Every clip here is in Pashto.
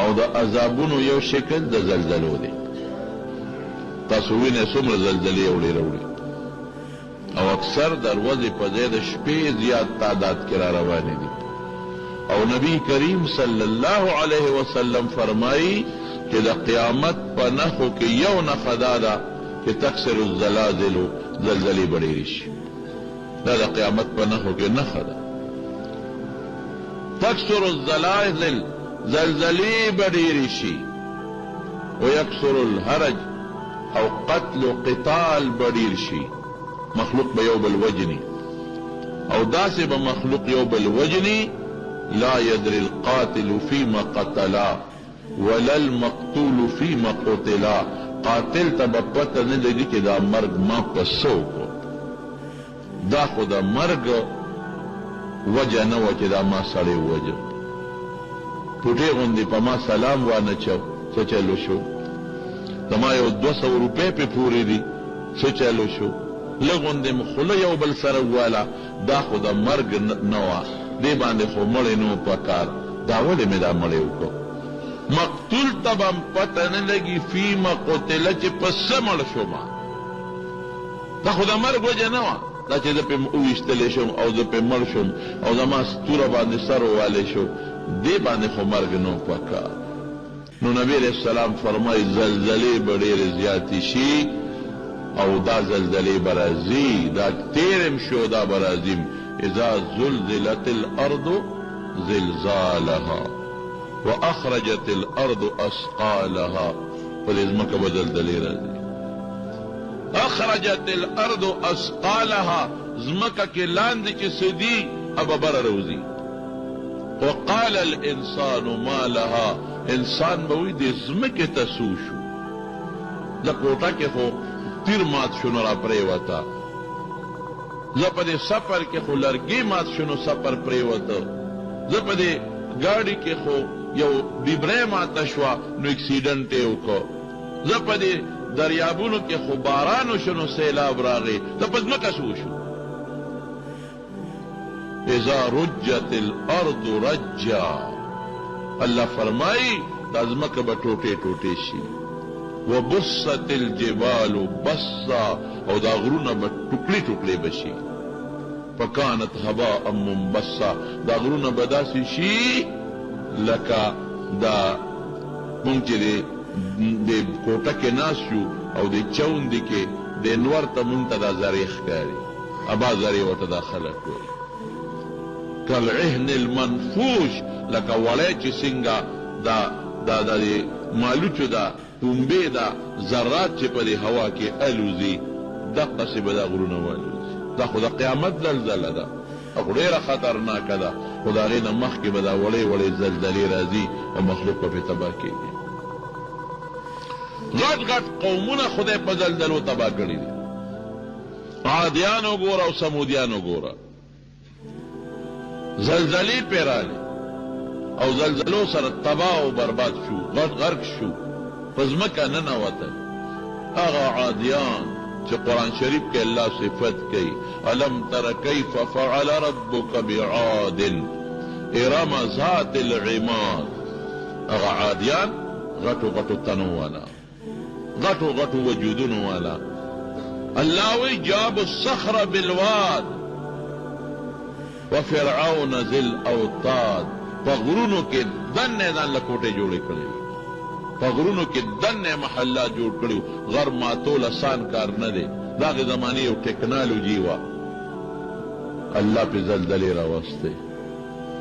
او د عذابونو یو شکل د زلزلو دی. تاسو وینئ څومره زلزلې اوړي راوړي او اکثر د ورځې په ځای د شپې زیات تعداد کې را روانې دي. او نبی کریم صلی الله علیه وسلم فرمایي چې د قیامت په نښو کې یو نښه دا ده چې تکسر الزلازل زلزلې به ډېرې شي. دا د قیامت په نښو کې نښه ده. تکسر الزلازل زلزلې به ډېرې شي. ویکسر الحرج او قتل و قتال به ډېر شي. مخلوق به یو بل وجني او داسې به مخلوق یو بل وجني لا يدري القاتل فيما قتلا ولا المقتول فيما قتلا. قاتل ته به پته نه لګي چې دا مرګ ما په څه وکړو. دا خو د مرګ وجه نه وه چې دا ما سړی ووجه. ټوټې غوندې په ما سلام وانه چو څه چلو شو. زما یو 200 روپۍ پې پورې دي څه چلو شو. لږ غوندې مې خوله یو بل سره وواله. دا خو د مرګ نه وه. دې باندې خو مړی نه و پکار. دا ولې مې دا مړی وکړو. مقتول ته به م پته نه لګي فیما قتله چې په څه مړ شومه. دا خو د مرګ وجه نه وه. دا چې زه پې وویشتلی شم او زه پې مړ شم او زما ستوره باندې سر ووالی شو. دې باندې خو مرګ نه و پکار. نو نبی علیہ السلام فرمایي زلزلې به ډېرې زیاتې شي او دا زلزلې به راځي. دا تېرم شو دا به راځي. اذا زلزلت الارض زلزالها واخرجت الارض اثقالها. په دې ځمکه به زلزلې راځي. اخرجت الارض اثقالها ځمکه کې لاندې چې څه دي هغه بره راوځي. وقال الانسان ما لها. انسان به وایي دې ځمکې ته څه وشو. د کوټه کې خو تیر مات شو نو را پرېوته. زه په دې سفر کې خو لرګي مات شو نو سفر پرېوته. زه په دې ګاډي کې خو یو بیبرۍ ماته شوه نو اکسیډنټ یې وکړ. زه په دې دریابونو کې خو باران وشو نو سیلاب راغی. زه په ځمکه څه وشو. اذا رجت الارض رجا. الله فرمایي دا ځمکه به ټوټې ټوټې شي. وبست الجبال بسا. او دا غرونه به ټوکړې ټوکړې بشي. فکانت هباء منبسا. دا غرونه به داسې شي لکه دا مونږ چې د کوټه کې ناست شو او د چوندې کې د انور ته مونږ ته دا زرې ښکاري. ابا زرې ورته دا خلک وایي. کالعهن المنفوش. لکه وړی چې څنګه دا د مالوچو دا پنبې دا ذرات چې په دې هوا کې الوزي دقسې به دا غرونه والوزي. دا خو د قیامت زلزله ده. خو ډېره خطرناکه ده. خو د هغې نه مخکې به دا وړې وړې زلزلې راځي او مخلوق به پرې تباه کېږي. غټ غټ قومونه خدای په زلزلو تباه کړي دي. عادیان وګوره او سمودیان وګوره. زلزلې پرې راغلې او زلزلو سره تباه او برباد شو. غرق شو. په ځمکه ننوتل. هغه عادیان چې قرآن شریف کې الله صفت کوي. الم تر کیف فعل ربک بعاد ارم ذات العماد. هغه عادیان غټو غټو تنو والا غټو غټو وجودونو والا. الله وی جاب الصخر بالواد وفرعون ذی الاوتاد. په غرونو کې دنې ځان له کوټې جوړې کړې. په غرونو کې دنې محلات جوړ کړي. غر ماتول آسان کار نه دی. د هغې زمانې یو ټیکنالوجي وه. الله پې زلزلې راوستې.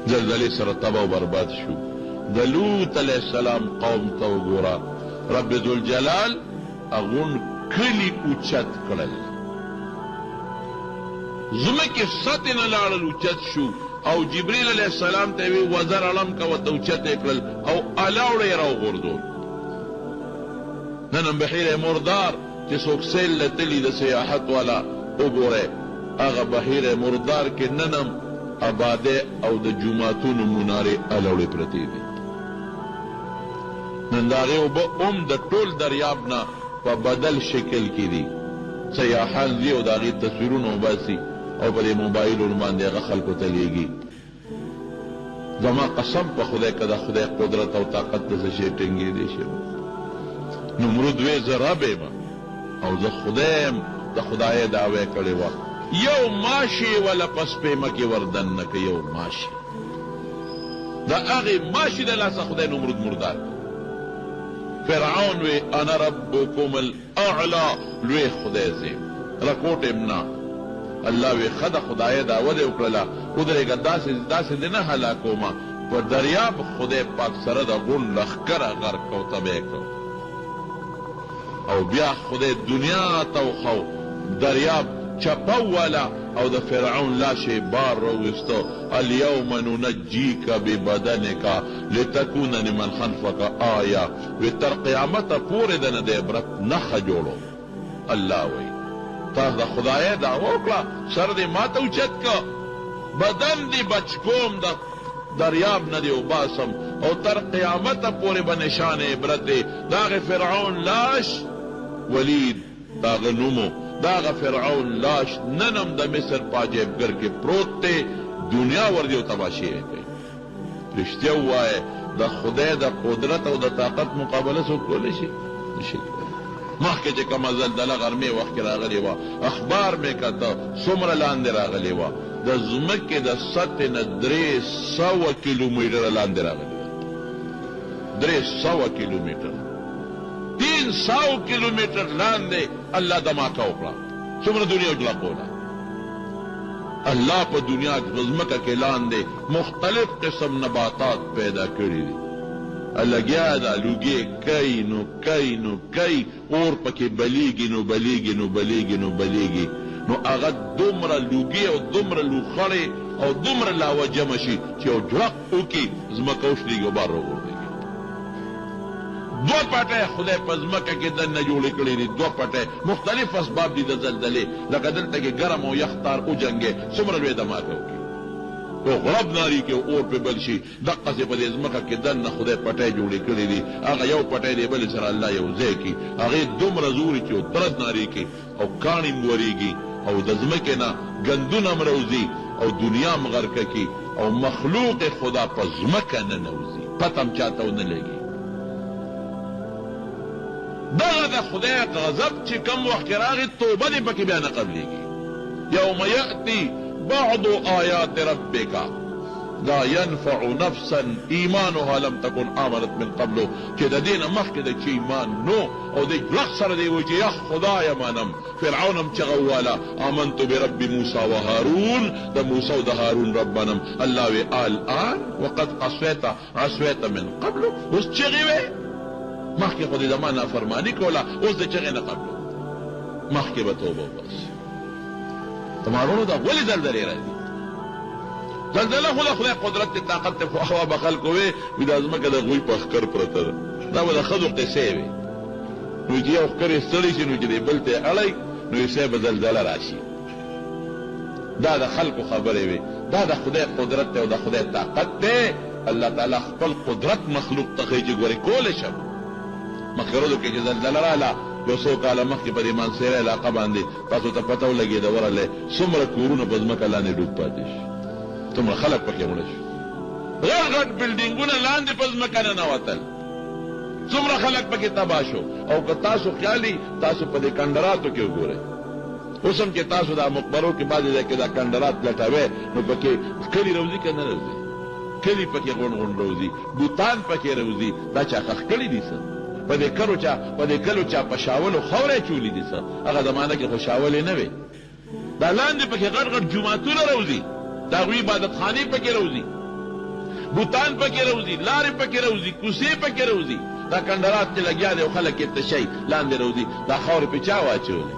زلزلې سره تباه و برباد شو. د لوط علیه السلام قوم ته وګوره. رب ذوالجلال هغون کلي اوچت کړل. ځمکې سطحې نه لاړل اوچت شو او جبریل علیه السلام ته وی وزر علم کا ورته اوچت یې کړل او الاوړه یې راوغورځول. نن هم بحیره مردار چې څوک سیل له تلي د سیاحت والا وګورئ. هغه بحیره مردار کې نن هم آباده او د جوماتونو منارې الاوړې پرتې دي. نن د هغې اوبه هم د ټول دریاب نه په بدل شکل کې دي. سیاحان ځي او د هغې تصویرونه وباسي او په دې موبایلونو باندې هغه خلکو ته لیږي. زما قسم په خدای که د خدای قدرت او طاقت د څه شی ټینګېدی شي. نمرود وی زه رب یم او زه خدای یم، د خدای دعوی کړې وه. یو ماشي ولا په سپېمه کې وردن نه که یو ماشي، د هغې ماشي د لاسه خدای نمرود مردار کړ. فرعون وی انا ربکم الاعلی، لوی خدای زه یم، رکوټ یم نه. الله وی ښه د خدای دعوه دې وکړله، ودرېږه داسې دې نه هلاکومه. په دریاب خدای پاک سره د غون لښکره غرق کو تبی کو، او بیا خدای دنیا ته وخو، دریاب چپه والا او د فرعون لاشه بار راویستو. الیوم ننجیک ببدنک لتکون لمن خلفک آیه، وی تر قیامته پورې د نه د عبرت نښه جوړو. الله وی تاسو د خدای دعوه وکړه، سر دې ماته اوچت که، بدن دې بچ کوم، د دریاب نه دې وباسم، او تر قیامته پورې به نشان عبرت دی. د هغې فرعون لاش ولید د هغه نومو، د هغه فرعون لاش ننم د مصر په عجیبګر کې پروت دی، دنیا ور دې تباه شوې کوي. رښتیا ووایه د خدای د قدرت او د طاقت مقابله څوک کولی شي؟ نشي کولی. مخکې چې کومه زلزله غرمې وخت کې راغلې وه، اخبار مې کته څومره لاندې راغلې وه، د ځمکې د سطحې نه 300 کیلومیټره لاندې راغلې وه. 300 کیلومیټره، 300 کیلومیټر لاندې الله دماکه وکړه. څومره دنیا وجلقوله. الله په دنیا کې په ځمکه کې لاندې مختلف قسم نباتات پیدا کړي دي. لګیا ده لوګي کوي نو کوي نو کوي، اور پکې بلیږي نو بلیږي نو بلیږي نو بلیږي، نو هغه دومره لوګي او دومره لوخړې او دومره لاوه جمع شي چې یو جړق وکړي، ځمکه وشلېږي او بار راغورځېږي. دوه پټۍ خدای په ځمکه کې دننه جوړې کړې دي، دوه پټۍ مختلف اسباب دي د زلزلې، لکه دلته کې ګرم او یخ تار وجنګې، څومره لوی دماکه وکړي، او غړب ناري کې اور پې بل شي. دقسې په دې ځمکه کې دننه خدای پټۍ جوړې کړې دي، هغه یو پټۍ دی بلې سره الله یو ځای کړي، هغې دومره زوري چې درد ناري کړي او کاڼي م ورېږي، او د ځمکې نه ګندونه م روځي، او دنیا م غرقه کړي، او مخلوق خدا په ځمکه ننوځي، پته م چاته ونه لګي. دغه د خدای غضب چې کم وخت کې راغی، توبه دې پکې بیا نه قبلېږي. یوم یأتي بعض آیات ربک لا ينفع نفسا ایمانها لم تکن آمنت من قبلو، چې د دې نه مخکې د چې ایمان نو، او د لغ سره دی وایي چې یا خدایه منم. فرعون هم چغه وواله آمنت برب موسی و هارون، د موسی او د هارون رب منم. الله وی الآن وقد عصیت من قبلو، اوس چغې وې، مخکې خو دې زما نافرماني کوله، اوس د چغې نه قبلو، مخکې به توبه وباسي. تمارونو دا ولې زلزلې راځي؟ زلزله خو د خدای قدرت دی، طاقت دی، خو هوا به خلکو وی دا ځمکه د هغوی په ښکر پرته ده. دا به د ښځو قصې وي، نو چې یو ښکر یې ستړی شي، نو چې دی بل ته یې اړی، نو یې صحیح به زلزله راشي. دا د خلکو خبرې وي، دا د خدای قدرت دی او د خدای طاقت دی. الله تعالی خپل قدرت مخلوق ته ښیي چې ګورې کولی شم. مخکې ورځو کې چې زلزله راغله، یو څو کاله مخکې په دې مانسیره علاقه باندې تاسو ته پته ولګېده ورغلی څومره کورونه په ځمکه لاندې ډوب پاتې شي، څومره خلک پکې مړه شي، غټ غټ بلډینګونه لاندې په ځمکه ننوتل، څومره خلک پکې تباه شو. او که تاسو خیالي تاسو په دې کندراتو کې وګورئ، اوس هم چې تاسو دا مقبرو کې بعضې ځای کې دا کندرات لټوئ، نو پکې کلي روځي که نه روځي؟ کلي پکې غونډ غونډ روځي، بوتان پکې روځي. دا چا ښخ کړي دي څه؟ په دې کلو چا په شاولو خاورې چولي دي څه؟ هغه زمانه کې خو شاولې نه وې. دا لاندې پکې غټ غټ جوماتونه روځي، د هغوی عبادتخانې پکې روځي، بوتان پکې روځي، لارې پکې روځي، کوڅې پکې روځي. دا کندرات چې لګیا دی او خلک یې تشی لاندې روځي، دا خاورې پې چا واچولې؟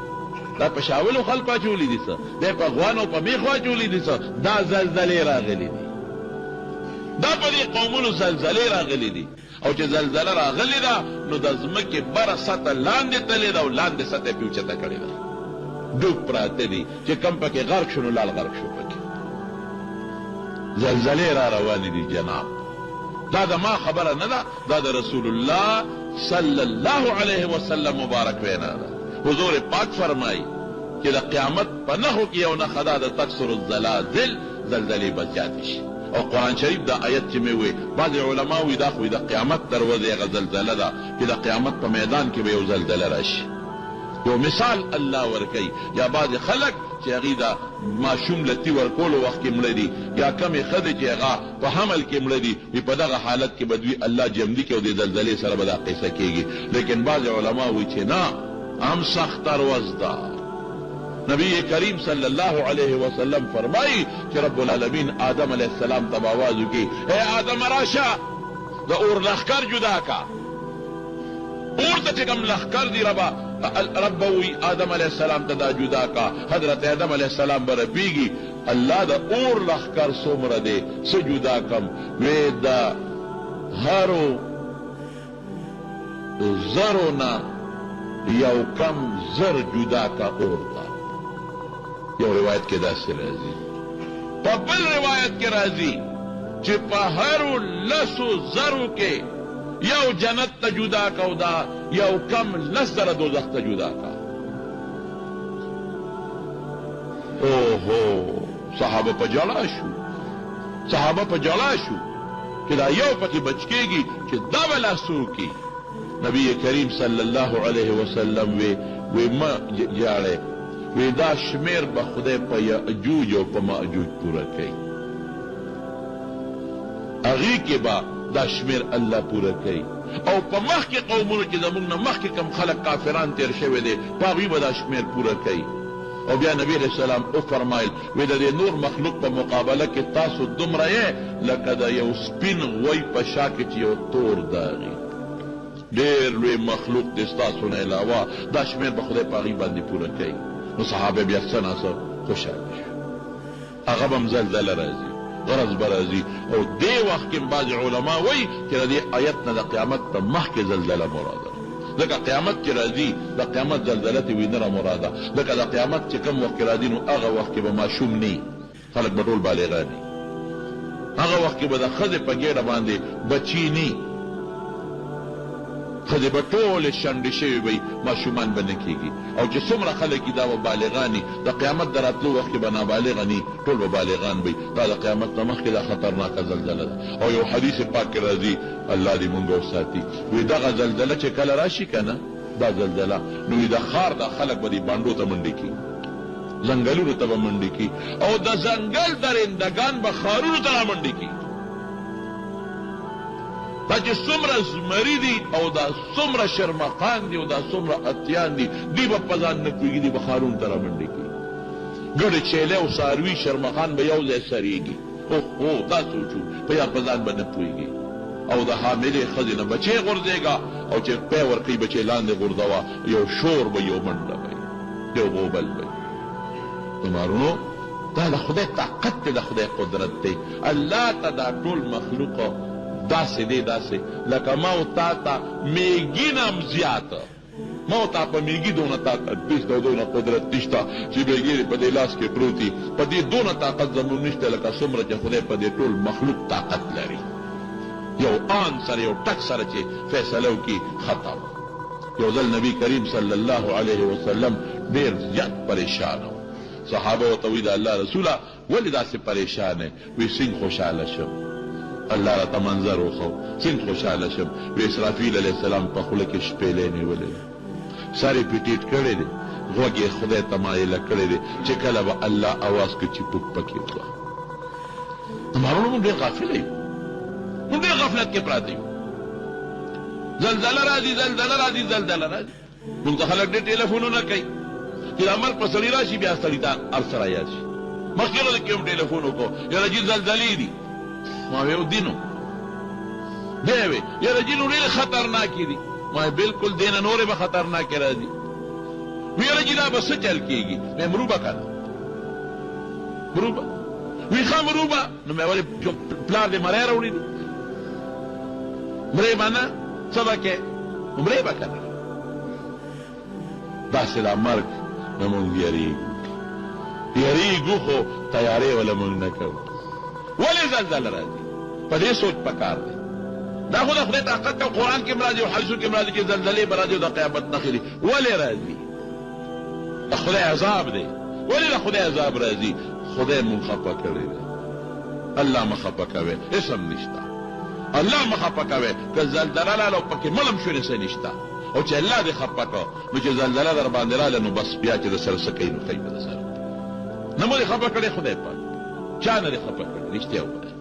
دا په شاولو خلک اچولي دي څه؟ دی په افغان او په میخو اچولي دي څه؟ دا زلزلې راغلي دي، دا په دې قومونو زلزلې راغلي دي. او چې زلزله راغلې ده، نو د ځمکې بره سطح لاندې تللې ده او لاندې سطح پې اوچته کړې ده، ډوب پراته دي، چې کم پکې غرق شو نو لال غرق شو. پکې زلزلې را روانې دي جناب. دا د ما خبره نه ده، دا د رسول الله صلی الله علیه وسلم مبارک وینا ده. حضور پاک فرمایي چې د قیامت په نښو کې یو نښه ده، د تکثر الزلازل، زلزلې به زیاتې شي. او قرآن شریف دا آیت چې مې وې بعض علما وی دا خو د قیامت دروازه هغه زلزله ده چې د قیامت په میدان کې به یو زلزله راشي. یو مثال الله ورکوي. یا بعض خلک چې هغې د ماشوم لتي ورکولو وخت کې مړه دي، یا کمې ښځې چې هغه په حمل کې مړه دي، وي په دغه حالت کې به دوی الله جمدي کې او د زلزلې سره به دا قصه کېږي. لیکن بعض علما وایي چې نه، هم سختر ورځ ده. نبی کریم صلی الله علیه وسلم فرمایي چې رب العالمین آدم علیه السلام ته به آواز وکړي، ای آدم راشه د اور لښکر جدا کا. اور ته چې کوم لښکر دي رب وی آدم علیہ السلام ته دا جدا کا. حضرت آدم علیہ السلام به رپیږي، الله د اور لښکر څومره دی څه جدا کم. وی د هرو زرو نه یو کم زر جدا کا اور ته. یو روایت کې داسې راځي، په بل روایت کې راځي چې په هرو لسو زرو کې یو جنت ته جدا کا او دا یو کم لس زره دوزخ ته جدا کا. اوهو صحابه په جړا شو چې دا یو پکې بچ کېږي چې دا بلا څوکي. نبی کریم صلی الله علیه وسلم وی ما جاړه وی دا شمیر به خدای په یاجوج او په ماجوج پوره کوي. هغې کې به دا شمیر الله پوره کوي. او په مخکې قومونو چې زموږ نه مخکې کم خلک کافران تیر شوي دي، په هغوی به دا شمیر پوره کوي. او بیا نبی علیه السلام وفرمایل وی د دې نور مخلوق په مقابله کې تاسو دومره یې لکه د یو سپین غوی په شا کې چې یو تور داغي. ډېر لوی مخلوق دی ستاسو نه علاوه، دا شمیر به خدای په هغوی باندې پوره کوي. نو صحابه بیا څه ناڅه خوشحاله شو. هغه به هم زلزله راځي، غرض به راځي. او دې وخت کې بعض علما وایي چې د دې آیت نه د قیامت ته مخکې زلزله مراده. ځکه قیامت چې راځي د قیامت زلزله ته وي نه مراده. ځکه د قیامت چې کوم وخت کې راځي نو هغه وخت کې به ماشوم نه وي، خلک به ټول بالغان وي. هغه وخت کې به د ښځې په ګېډه باندې بچي نه وي، ښځې به ټولې شنډې شوې وي، ماشومان به نه کېږي. او چې څومره خلک دي دا به بالغان وي. د قیامت د راتلو وخت کې به نابالغه نه وي، ټول به بالغان وي. دا د قیامت نه مخکې دا خطرناکه زلزله ده. او یو حدیث پاک کې راځي، الله دې مونږ وساتي، وی دغه زلزله چې کله راشي که نه دا زلزله، نو د ښار دا خلک به دې بانډو ته منډې کړي، ځنګلونو ته به منډې کړي، او د ځنګل درندګان به ښارونو ته رامنډې کړي. دا چې څومره زمري دي او دا څومره شرمقان دي او دا څومره اتیان دي، دی به په ځان نه پوهېږي، دی به ښارونو ته رامنډې کړي. ګډې چیلې او څاروي شرمقان به یو ځای سریږي. اوهو دا سوچو په یا په ځان به نه پوهېږي. او د حاملې ښځې نه بچی غورځېږه، او چې پی ورکوي بچی لاندې غورځوه، یو شور به، یو منډه به، یو غوبل به. تمارونو دا د خدای طاقت دی، د خدای قدرت دی. الله ته دا ټول مخلوق داسې دی، داسې لکه ما او تا ته میږي نه هم زیاته. ما او تا په میږي دونه طاقت نشته او دونه قدرت نشته چې میږي په دې لاس کې پروت دي. په دې دونه طاقت زموږ نشته لکه څومره چې خدای په دې ټول مخلوق طاقت لري. یو آن سره یو ټک سره چې فیصله وکړي ختم. یو ځل نبی کریم صلی الله علیه وسلم ډېر زیات پریشان و. صحابه ورته وایي د الله رسوله ولې داسې پریشان یې؟ وی څنګه خوشحاله شم، الله راته منظر وښو، څنګه خوشحاله شم. وی اسرافیل علیه السلام په خوله کې شپېلې نیولې، سر یې پټیټ کړی دی، غوږ یې خدای ته مایله کړی دی چې کله به الله اواز کړي چې پوک پکې وکړه. مارونو موږ ډېر غافله یو، موږ ډېر غفلت کې پراته یو. زلزله راځي، زلزله راځي، زلزله راځي. موږ ته خلک ډېر ټېلیفونونه کوي چې د مرګ په سړي راشي، بیا سړي ته هر څه رایاد شي. مخکې ورځ کې هم ټېلیفون وکړو، یاره جي زلزلې دي. ما وی دینو دی وی یاره جی نو ډېرې خطرناکې دي. ما بالکل دې نه نورې به خطرناکې راځي. وی یاره جي دا به څه چل کېږي؟ مې مروبه که نه مروبه؟ وی ښه مروبه. نو مې ولې پلار دې مری راوړي دي؟ مرۍ به نه څه به کې؟ مرۍ به که نه. داسې دا مرګ نه مونږ یریږو خو تیارې وله مونږ نه کوو. ولې زلزله راځي؟ په دې سوچ پکار دی. دا خو د خدای طاقت او قرآن کې هم راځي او حدیثو کې هم راځي چې زلزلې به راځي او د قیامت نښې دي. ولې راځي؟ د خدای عذاب دی. ولې د خدای عذاب راځي؟ خدای مونږ خفه کړی دی. الله مخه کوي اسم نشتا الله مخه کوي که زلزله لاله پکې ملم شو نه نشتا او چې الله دې خپه کو نو چې زلزله در باندې رااله نو بس بیا چې د سر سکې نو کوي د سر نه مې خپه کړي خدای پاک چا نه خپه کړي رښتیا وایي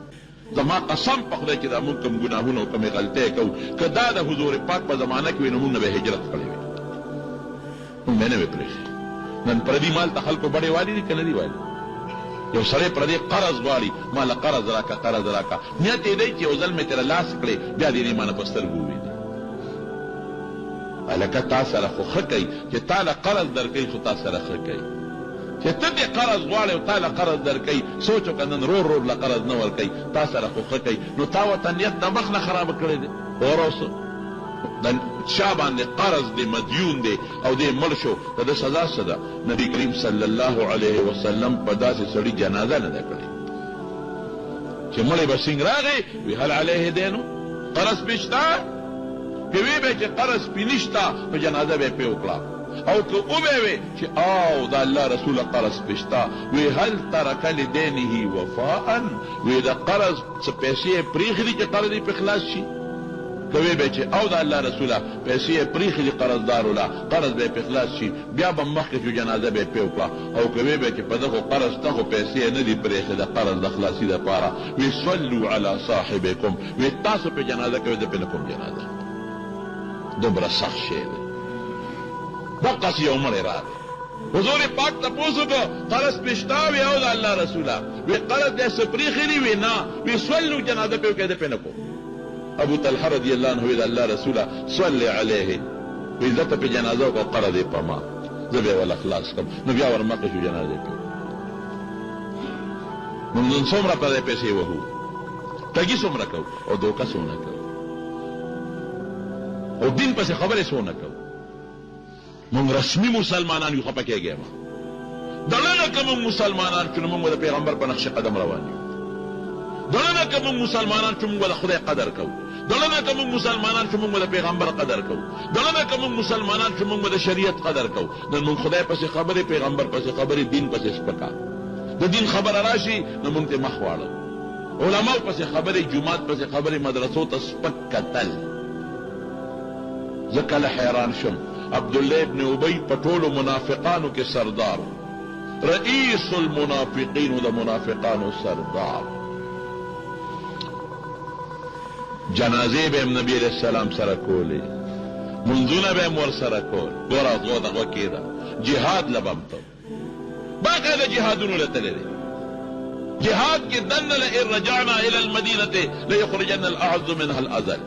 زما قسم په خدای چې دا موږ کوم ګناهونه او کوم غلطۍ کوو که دا د حضور پاک په زمانه کې وي نو موږ به هجرت کړې وي موږ نه وي پرېښي نن پردي مال ته خلکو بډې والي دي که نه دي والي یو سړی پردي قرض غواړي ماله قرض راکه قرض راکه نیت یې دی چې یو ځل مې تېره لاس کړې بیا دې مانه په سترګو وویني هلکه تا سره خو ښه کوي چې تا له قرض درکوي خو تا سره ښه کوي چې ته دې قرض غواړې او تا له قرض درکوي سوچ وکړه نن رور له قرض نه ورکوي تا سره خو ښه کوي نو تا ورته نیت د مخ نه خرابه کړی دی اوروسه د چا باندې قرض دی مدیون دی او دی مړ شو د ده سزا څه ده نبي کریم صلی الله علیه وسلم په داسې سړي جنازه نه ده کړې چې مړی به سینګ راغی وی هل علیه دینو قرض پې شته که وی به چې قرض پې نشته نو جنازه به یې پې وکړه او که وبه وی چې او د الله رسوله قرض پې شته وی هل ترک لدینه وفاء وی د قرض څه پیسې یې پرېښې دي چې قرض یې پې خلاص شي کوي به چې او د الله رسوله پیسې یې پرېښې دي قرضدارو له قرض به یې پې خلاص شي بیا به مخکې شو جنازه به یې پې وکړه او کوي به چې په دغو قرض ته خو پیسې یې نه دي پرېښې د قرض د خلاصي دپاره وی صلو علی صاحبکم وی تاسو پې جنازه کوئ زه پې نه کوم جنازه دومره سخت شی دی دقسې یو مړی راغی حضور پاک تپوس وکړو قرض پې شته وی او د الله رسوله وی قرض دې څه پرېښې دي وی نه وی صلو جنازه پې وکړئ زه پې نه کوم ابو طلحه رضی الله عنه وی د الله رسوله صلی علیه وی زه ته پې جنازه وکړه قرض یې په ما زه به یې وله خلاص کړم نو بیا ورمخکې شو جنازه یې پې نو نن څومره په دې پیسې وهو ټګي څومره کوو او دوکه څونه کوو او دین پسې خبرې څونه کوو موږ رسمي مسلمانان یو خفه کېږئ مه دړنه که موږ مسلمانان چې نو موږ د پیغمبر په نقش قدم روان یو دړنه که موږ مسلمانان چې موږ د خدای قدر کوو دړنه که موږ مسلمانان چې موږ د پیغمبر قدر کوو دړنه که موږ مسلمانان چې موږ د شریعت قدر کوو نن موږ خدای پسې خبرې پیغمبر پسې خبرې دین پسې سپکا د دین خبره راشي نو موږ ته مخ واړو علماو پسې خبرې جومات پسې خبرې مدرسو ته سپک کتل زه کله حیران شم عبدالله ابن ابی په ټولو منافقانو کې سردار رئیس المنافقین د منافقانو سردار جنازې به هم نبی علیه السلام سره کولې منځونه به هم ورسره کول ګوره دغه کېده جهاد له به هم ته باقاعده جهادونو له تللی دی جهاد کې دنه لئن رجعنا الى المدینة لیخرجن الاعز منها الاذل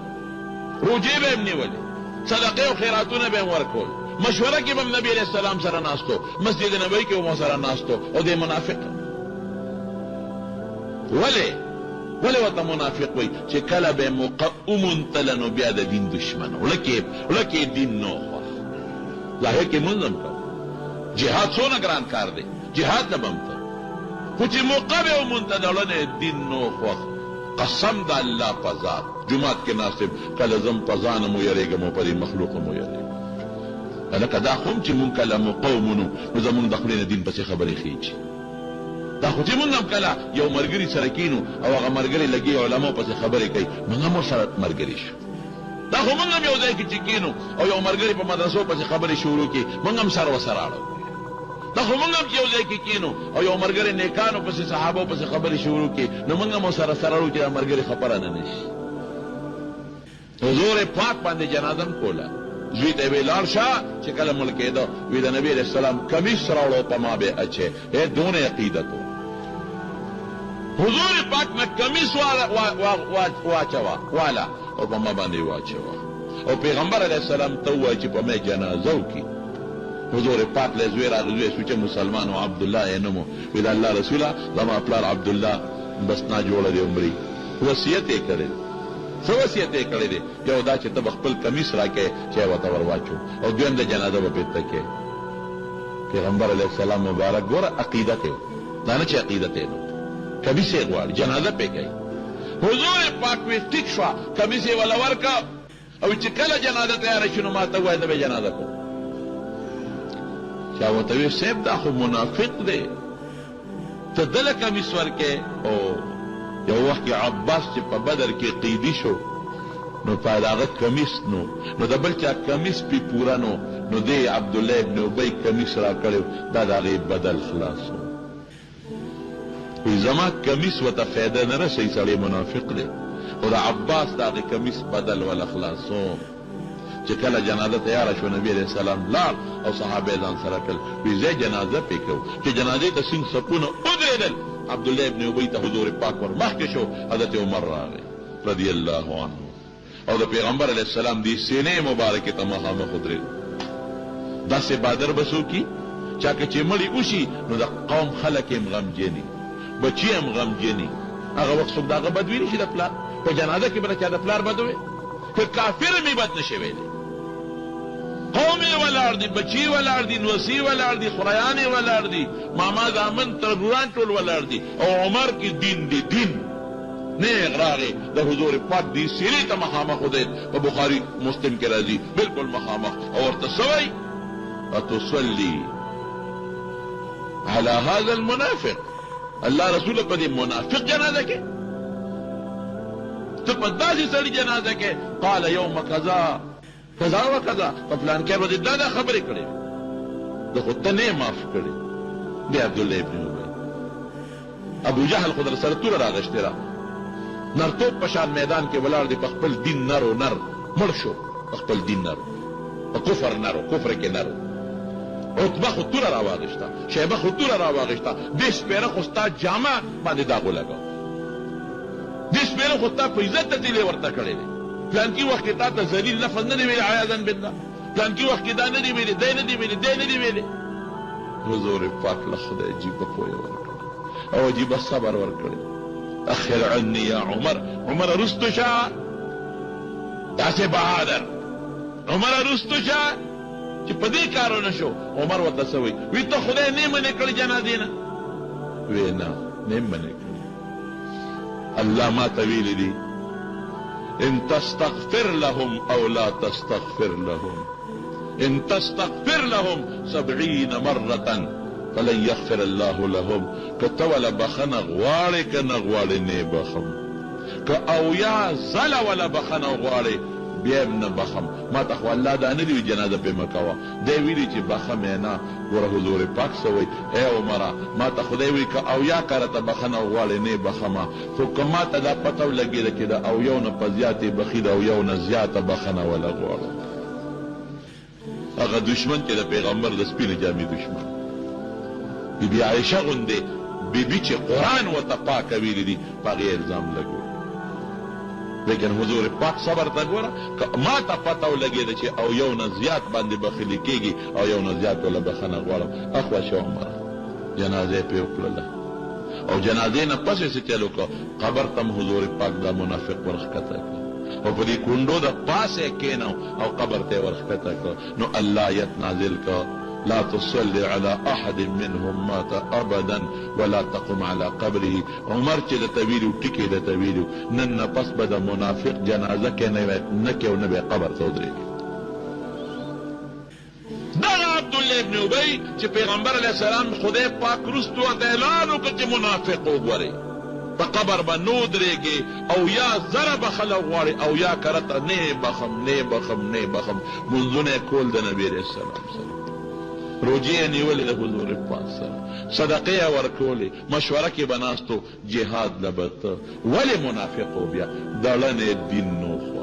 روجې به هم نیولې صدقې او خیراتونه به هم ورکول مشوره کې به هم نبی علیه السلام سره ناستو مسجد نبوي کې به سره ناستو او دی منافق ولې ورته منافق وایي چې کله به ومونتله نو بیا د دین دشمن ولکې دین نو خوښ ظاهر کې مونځ هم کوو جهاد څونه ګران کار دی جهاد نه به هم ته خو چې موقع به ومونته دړنه دین نو خوښ قسم د الله په ذات جومات کې ناصب کله زم په ځانم ویرېږم او په دې مخلوق هم ویرېږم هلکه دا خو هم چې مونږ کله مقومونو نو زمونږ د خولې نه دین پسې خبرې خېږي دا خو چې مونږ هم کله یو ملګري سره کینو او هغه ملګري لګي علماو پسې خبرې کوي مونږ هم ورسره ملګري شو دا خو مونږ هم یو ځای کې چې کینو او یو ملګري په مدرسو پسې خبرې شروع کړي مونږ هم سر ورسره اړو دا خو مونږ هم چې یو ځای کې کینو او یو ملګري نیکانو پسې صحابو پسې خبرې شروع کړي نو مونږ هم ورسره اړو چې دا ملګري خبره نه نشي حضور پاک باندې جنازه هم کوله زوی ته وی لاړ شه چې کله مړ کېده وی د نبي علیه السلام کمیس راوړو په ما به اچې دونه عقیدت و حضور پاک نه کمیس واچوه والا او په ما باندې واچوه او پیغمبر علیه السلام ته ووایي چې په ما جنازه وکړي حضور پاک له زوی راغی زوی سوچه مسلمان او عبدالله یې نوم وی د الله رسوله زما پلار عبدالله بس نا جوړه دی عمرې وصیت یې کړی څه وصیت یې کړی دی یو دا چې ته به خپل کمیس راکې چې یې ورته ور واچو او دویم د جنازه به پېته کې پیغمبر علیه السلام مبارک ګوره عقیدت یې دا نه چې عقیدت یې نو کمیس یې غواړي جنازه پې کوي حضور پاک وی ټیک شوه کمیس یې وله ورکړه او چې کله جنازه تیاره شي نو ما ته ووایه زه به جنازه کوم چا ورته وی صاحب دا خو منافق دی ته دله کمیس ورکې او یو وخت کې عباس چې په بدر کې قیدي شو نو په هغه کمیس نو د بل چا کمیس پې پوره نو دی عبدالله ابن ابی کمیس را کړی دا د هغې بدل خلاصو. وی زما کمیس ورته فایده نه رسوي سړی منافق دی خو د عباس د هغې کمیس بدل ولا خلاصو. چې کله جنازه تیاره شو نبی علیه السلام لاړ او صحابه ځان سره کړل وی ځای جنازه پې کوو چې جنازې ته سیند صفونه ودرېدل عبدالله ابن ابی ته حضور پاک ور مخکې شو حضرت عمر راغی رضی الله عنه او د پیغمبر علیه السلام دی سینې مبارکې ته مخامخ ودرېد. داسې بادر به څوک وي چا که چې مړي وشي نو د قوم خلک یې غمجني بچي هم غمجني هغه وخت څوک د هغه بد ویلي شي د پلار په جنازه کې به د چا د پلار بد وي که کافر مې بد نشي ویلی قوم یې ولاړ دي بچي ولاړ دي نوسي ولاړ دي خوریان یې ولاړ دي ماما زامن تربوران ټول ولاړ دي او عمر کې دین دی دین نیغ راغی د حضور پاک دی سیرې ته مخامخ ودرېد په بخاري مسلم کې راځي بالکل مخامخ او ورته سوی اتصلي على هذا المنافق الله رسول په دې منافق جنازه کې ته په داسې سړي جنازه کې قال یوم کذا کذا و کذا په فلان کې به دا خبرې کړې د خو ته نه معاف کړې دی عبدالله ابن ابی ابو جهل خو در سره توره راغشتې را نرتوب په شان میدان کې ولاړ دی په خپل دین نر و نر مړ شو په خپل دین نر په کفر نر و کفر کې نر عتبه خو توره راواغشته شیبه خو توره راواغشته دې سپېره خو ستا جامه باندې داغ ولګاو دې سپېره خو ستا په عزت ته تیلې ورته کړې دی پلانکي وخت کې تا ته ذلیل لفظ نه دی ویلی عیاذا بالله پلانکي وخت کې دا نه دی ویلی دی نه دی ویلی دی نه دی ویلی حضور پاک له خدای عجیبه پوهه ورکړې او عجیبه صبر ورکړې اخر عني یا عمر رستو شه داسې بهادر عمر رستو شه چې په دې کارونه شو عمر ورته څه وایي وی ته خدای نه منې کړې جنازې نه وی نه منې کړې الله ما ته ویلي دي ان تستغفر لهم او لا تستغفر لهم ان تستغفر لهم 70 مرة فلن يغفر الله لهم کته ولا بخنه غواړي که نه غواړي نه بخم که او یا زله ولا بخنه غواړي بیا نه بخم ما ته خو الله دا نه دی جنازه پې مه کوه دی ویلي چې بخم یې نه ګوره حضور پاک څه وایي ای عمره ما ته خدای وایي که او یا کاره ته بخنه غواړي نه بخمه خو که ما ته دا پته ولګېده چې د او یو نه په زیاتې بخي د او یو نه زیاته بخنه ولا غواړم هغه دشمن چې د پیغمبر د سپینې جامې دشمن بی بی عائشہ غندے بی بی چه قرآن و تا پاک ویلی دی پاگی الزام لگو لیکن حضور پاک صبر تا گورا ما تا پتاو لگی دا چه او یو نزیات باندې بخلی کیگی او یو نزیات ولا بخنا غوارم اخوا شو عمر جنازه پی اکللا او جنازه نا پس سے چلو که قبر تم حضور پاک دا منافق ورخکتا که او پا دی کندو دا پاسے کیناو او قبر تے ورخکتا که نو اللہ یت نازل که لا تصلي على احد منهم مات ابدا ولا تقم على قبره عمر چې د تویلو ټکی د تویلو نن پس به د منافق جنازه کې نه کې او نه به قبر ته ودرېږي دا عبدالله ابن ابی چې پیغمبر علیه السلام خدای پاک رستو ورته اعلان وکړ چې منافق وګورئ په قبر به نه ودرېږي او یا زره بخله غواړي او یا کرته نه بخم منځونه کول د نبي علیه السلام سره روجه نیولې د حضور پاک سره صدقه ورکولې مشوره کې بناستو جهاد لبته ولی منافقو بیا دړنه دین نو خو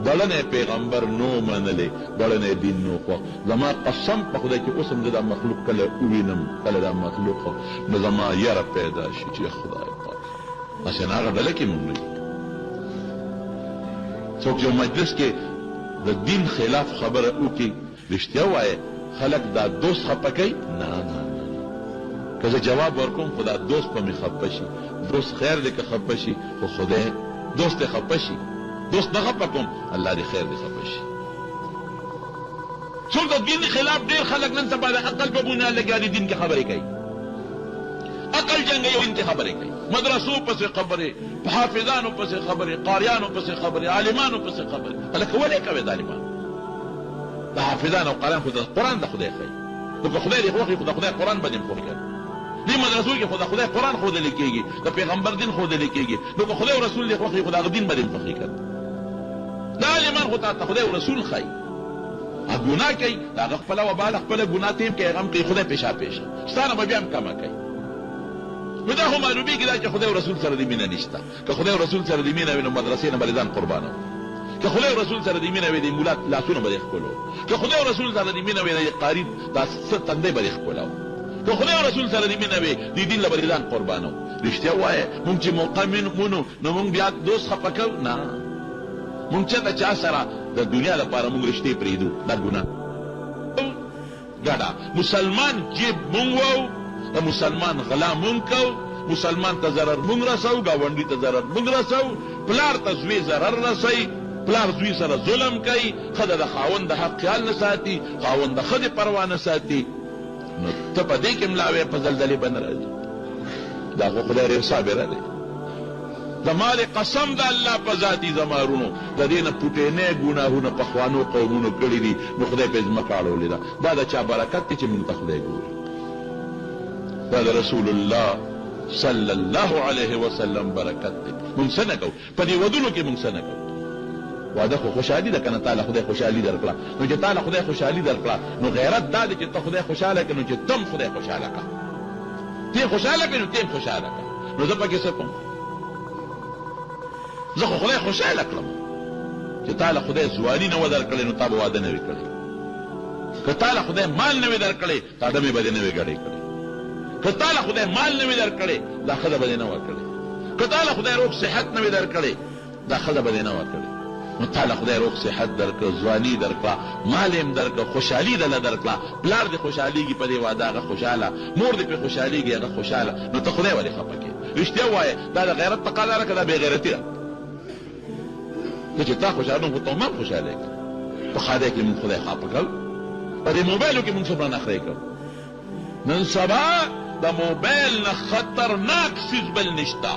دړنه پیغمبر نو منلې دړنه دین نو خو زما قسم په خدای کې اوسم د مخلوق کله وینم کله د مخلوق نو زما یاره پیدا شي چې خدای پاک اسنه هغه دلته کې مونږ څوک یو مجلس کې د دین خلاف خبره وکي رښتیا وایي خلق دا دوست خپه کوي نه که زه جواب ورکوم خو دا دوست به مې خپه شي دوست خیر دی که خپه شي خو خدای دوست دې خپه شي دوست نه خپه کوم الله دې خیر دې خپه شي څوک د دین خلاف ډېر خلک نن سبا د عقل په بنیاد لګیا دي دین کې خبرې کوي عقل جنګي او دین کې خبرې کوي مدرسو پسې خبرې حافظانو پسې خبرې قاریانو پسې خبرې عالمانو پسې خبرې هلکه ولې کوي د عالمان د حافظان او قاریان خو د قرآن د خدای ښایي نو که خدای دې خوښي خو د خدای قرآن به دې هم خوښ کوي دې مدرسو کې خو د خدای قرآن ښودلی کېږي، د پیغمبر دین ښودلی کېږي، نو که خدای او رسول دې خوښوي خو د هغه دین به دې هم خوښوي که دا عالمان خو تا ته خدای او رسول ښایي. ګناه کوي د هغه خپله وباله خپله ګناه ته هم کوي، هغه هم کوي، خدای پیشا پیشه ستا نه به بیا هم کمه کوي. نو دا خو معلومېږي دا چې خدای او رسول سره دې مینه نشته. که خدای او رسول سره دې مینه وي نو مدرسې نه به دې ځان قربانوي. که خدای او رسول سره دې مینه وي د ملا لاسونه به دې ښکلو. که خدای او رسول سره دې مینه وي د قاري دا څه تندی به دې ښکلاو. که خدای او رسول سره دې مینه وي دې دین له به دې ځان قربانو. رښتیا ووایه مونږ چې موقع مونو نو مونږ بیا دوست خفه کوو نه. مونږ چېرته چا سره د دنیا لپاره مونږ رښتې پرېږدو دا ګناه ګډه. مسلمان جیب مونږ وو، د مسلمان غلا مونږ کوو، مسلمان ته ضرر مونږ رسوو، ګاونډي ته ضرر مونږ رسوو، پلار ته زوی ضرر رسوي، پلار زوی سره ظلم کوي، ښځه د خاوند د حق خیال نه ساتي، خاوند د ښځې پروا نه ساتي، نو ته په دې کې ملا وې په زلزلې به نه راځي. دا خو خدای ډېر صابره دی. زما د قسم د الله په ذاتي زمارونو د دې نه پوټینې ګناهونه پخوانو قومونو کړي دي، نو خدای په ځمکه اړولې ده. دا د چا برکت دی چې مونږ ته خدای ګوري. دا د رسول الله صلی الله علیه وسلم برکت دی. مونږ څه نه کوو په دې ودونو کې، مونږ څه نه کوو. واده خو خوشحالي ده که نه، تعالی خدای خوشحالي درکړه، نو چې تعالی خدای خوشحالي درکړه نو غیرت دا دی چې ته خدای خوشحاله کړې، نو چې تم خدای خوشحاله کړه. ته خوشحاله کړې نو ته هم خوشحاله کړه. نو زه پکې څه کوم؟ زه خو خدای خوشحاله کړم چې تعالی خدای ځواني نه وه درکړې نو تا به واده نه وي کړی. که تعالی خدای مال نه وي درکړی تا ډمې به دې نه وي ګډې کړې. که تعالی خدای مال نه وي درکړی دا ښځه به دې نه وه کړې. که تعالی خدای روغ صحت نه وي درکړی دا ښځه به دې نه وه کړې. نو تعالی خدای روغ صحت درکړه، ځواني درکړه، مال یې هم درکړه، خوشحالي دله درکړه، پلار دې خوشحالېږي په دې واده هغه خوشحاله، مور دې پرې خوشحالېږي هغه خوشحاله، نو ته خدای ولې خفه کړې؟ رښتیا ووایه دا د غیرت تقاضا ده که دا بېغیرتي ده؟ ته چې تا خوشحاله نو خو ته هم خوشحاله کړه. په خدای کې مونږ خدای خفه کړ، په دې موبایلو کې مونږ څومره نخرې کړ. نن سبا د موبایل نه خطرناک څیز بل نشته.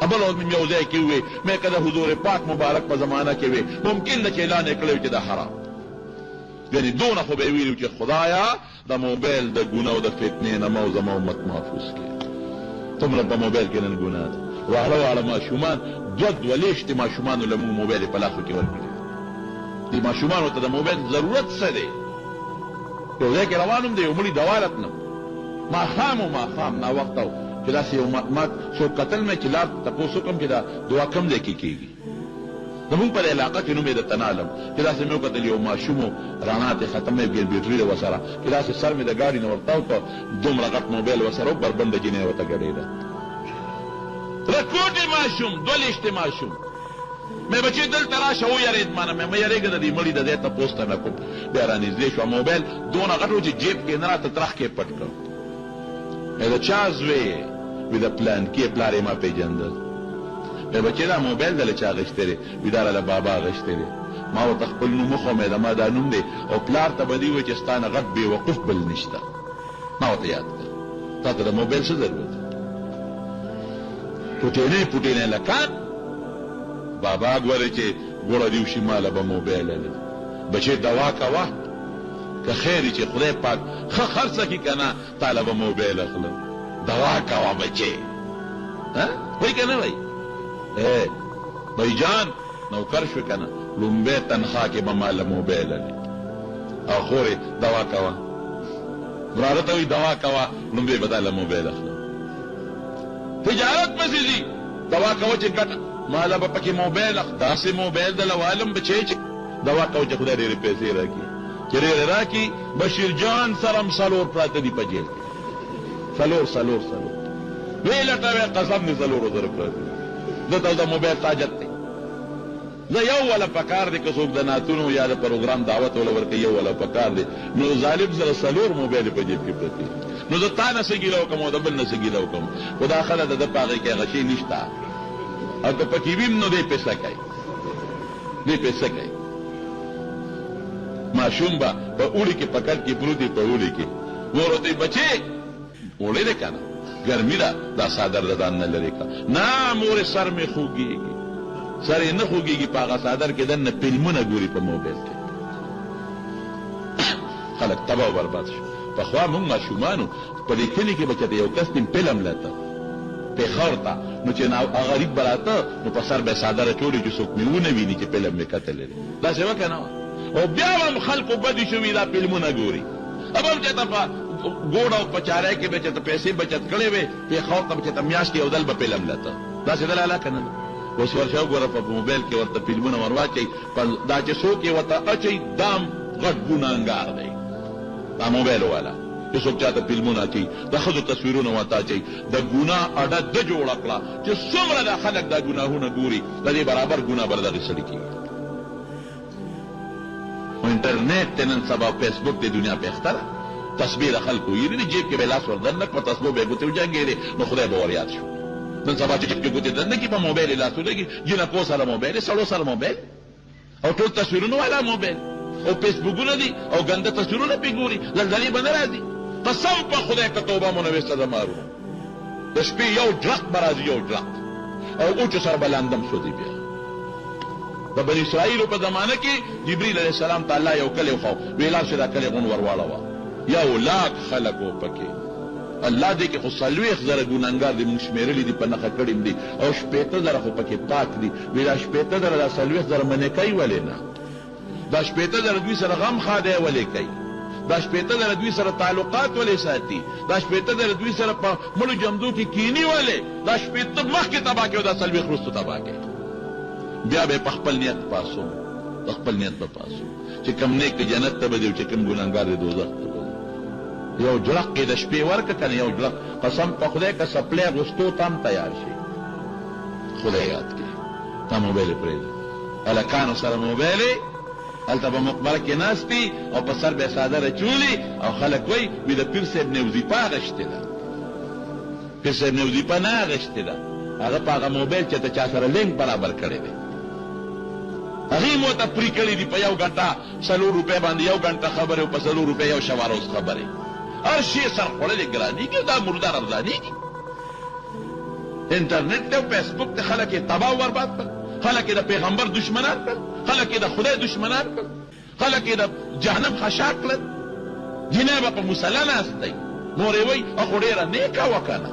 بل مې یو ځای کې ووې مې که د حضور پاک مبارک په زمانه کې وې ممکن ده چې اعلان یې کړی چې دا حرام. یعنې دونه خو به یې ویلي چې خدایه د موبایل د ګناه او د فتنې نه مو زما امت محفوظ کړي. څومره په موبایل کې نن ګناه ده. واړه واړه ماشومان دوه لیشتې ماشومانو له مونږ موبایل یې په لاسو کې ورکړي. دې ماشومانو ته د موبایل ضرورت څه دی؟ یو ځای کې روان وم د یو مړي دوا راتلم، ماښام و ماښام ناوخته و چې داسې یو ما څوک کتل مې چې لار تپوس وکړم چې دا دوا کوم ځای کې کېږي. زمونږ په علاقه کې نوم یې درته نه علم چې داسې مې وکتل یو ماشوم و رڼا ترې ختمه یې بیټري ده ورسره چې داسې سر مې د ګاډي نه ورتاو کړ، دومره غټ موبایل ورسره و، بربنده جینۍ ورته ګډېده. رکوټې ماشوم، دوه لیشتې ماشوم. مې بچې دلته راشه ویرېد مانه مې مه یېرېږه د دې مړي د ځای تپوس ته نه کوم. بیا رانږدې شوه، موبایل دونه غټ و چې جیب کې نه راته ترخ کې پټ کړ. مې د چا زوی یې؟ وي د پلانکي پلار یې ما پېژندل. مې بچې دا موبایل دله چا اخیستی دی؟ وي دا راله بابا اخیستی دی. ما ورته خپل نوم وښومې د ما دا نوم دی او پلار ته به دې ووایي چې ستا نه غټ بېوقوف بل نشته. ما ورته یاد کړه تا ته د موبایل څه ضرورت؟ پوټینې لکان بابا ګورې چې ګوړه دې وشي ماله به موبایل لري. بچې دوا کوه که خیر چې خدای پاک ښه خرڅه کړي که نه تاله به موبایل اخلم. دوا کوه بچې وایي که نه وایي؟ بھائی جان نوکر شو که نه لومبۍ تنخوا کې به ماله موبایل لري او خورې دوا کوه. وراره ته وایي دوا کوه لومبۍ به تاله موبایل اخلم. تجارت پسې ځي دوا کوه چې ګټه مالا به پکې موبایل داسې موبایل د لوالم بچی چې دوا کوه چې خدای ډېرې پیسې راکړي چې ډېرې راکړي. بشیر جان سره هم څلور پراته دي په جیل کې، څلور ویې لټوې قسم دې څلورو زره پراته دي. دته د موبایل تاجت دی. زه یو وله پکار دی که څوک د نعتونو یا د پروګرام دعوت وله ورکوي یو وله پکار دی، نو ظالم سره څلور موبایل په جیب کې پرتې دي. نو زه تا نه څه ګیله وکړم او د بل نه څه ګیله وکړم، خو دا ښه ده د ده په هغې کې هغه شی نشته او که پکې ویم نو دی پیسه کوي. ماشوم به په اوړي کې په کټ کې پروت دی، په اوړي کې مور ورته وایي بچې اوړی دی که نه ګرمي ده دا څادر د ځان نه لرې کړه. نه مورې سر مې خوږېږي. سر یې نه خوږېږي په هغه څادر کې دننه فلمونه ګوري په موبایل کې. خلک تباه و برباد شو. پخوا مونږ ماشومانو په دې کلي کې به چېرته یو کس تیم فلم لته پېښور ته نو چې غریب به راته نو په سر به یې څادر اچولی چې څوک مې ونه ویني چې فلم مې کتلی دی داسې وه که نه وه او بیا هم خلکو بدي شوي دا فلمونه ګوري اب هم چېرته په ګوډ او په چارۍ کې به چېرته پیسې بچت کړې وې پېښور ته به چېرته میاشت کې یو ځل به فلم لته داسې دل اله که نه ده اوس ورشه وګوره په موبایل کې ورته فلمونه ور واچوي دا چې څوک یې ورته اچوي دا هم غټ ګناهګار دی دا موبایل والا چې څوک چاته فلمونه اچوي د ښځو تصویرونه ورته اچوي د ګناه اډه ده جوړه کړه چې څومره دا خلک دا ګناهونه ګوري د دې برابر ګناه به د دغې سړي کېږي انټرنیټ ته نن سبا فیسبوک د دنیا پېښته ده تسبیح د خلکو یې دي جیب کې به یې لاس ور دننه په تسبو به یې ګوتې وجنګېدې نو خدای به ور یاد شو نن سبا چې جیب کې ګوتې دننه کي په موبایل یې لاس ولګي جنکو سره موبایل سړو سره موبایل او ټول تصویرونه والا موبایل او فیسبوکونه دي او ګنده تصویرونه پې ګوري زلزلې به نه راځي قسم په خدای که توبه مو نه ویسته د مارونو د شپې یو جلق به راځي یو جلق او اوچو سره به لاندم سوځي بیا د بني اسرائیلو په زمانه کې جبریل علیه السلام ته الله یو کلی وښو ویې لاړ شي دا کلی غون ور واړوه یو لاک خلک و پکې الله دې کې خو 40 زره ګناهګار دي مونږ شمېرلي دي په نښه کړي دي او 80 زره خو پکې پاک دي وی دا 80 زره دا 40 زره منې کوي ولې نه دا 80 زره دوی سره غم خاده ولې کوي دا 80 زره دوی سره تعلقات ولې ساتي دا 80 زره دوی سره په مړو جمدو کې کینی ولې دا 80 مخکې تباه کوي دا 40 وروسته تباه کوي بیا به په خپل نیت پاسو په خپل نیت به پاسو چې کم نیک جنت ته به ځي چې کم ګناهګار دی دوزخ ته به ځي یو جړق یې د شپې ورکړه که نه یو جړق قسم په خدای که سپلی اغوستو ته هم تیار شي خدای یاد کړي تا موبایل یې پرېږده هلکانو سره موبایل یې هلته به مقبره کې ناست دي او په سر به یې څادر اچولي او خلک وایي وي د پیر صاحب نه وظیفه اخیستې ده پیر صاحب نه وظیفه نه اخیستې ده هغه په هغه موبایل چې د چا سره لینک برابر کړی دی هغې مو ته پرې کړي دي په 1 غنټه 4 روپۍ باندې 1 غنټه خبرې او په 4 روپۍ یو شوه روز خبرې هر شي سر خوړلې ګرانېږي دا مردار ارزانېږي انټرنیټ ته او فیسبوک ته خلک یې تباه او برباد کړل خلک یې د پیغمبر دشمنان کړل خلک یې د خدای دشمنان کړل خلک یې د جهنم خشاک کړل جنۍ به په مصله ناست دی مور یې وایي خو ډېره نیکه وه که نه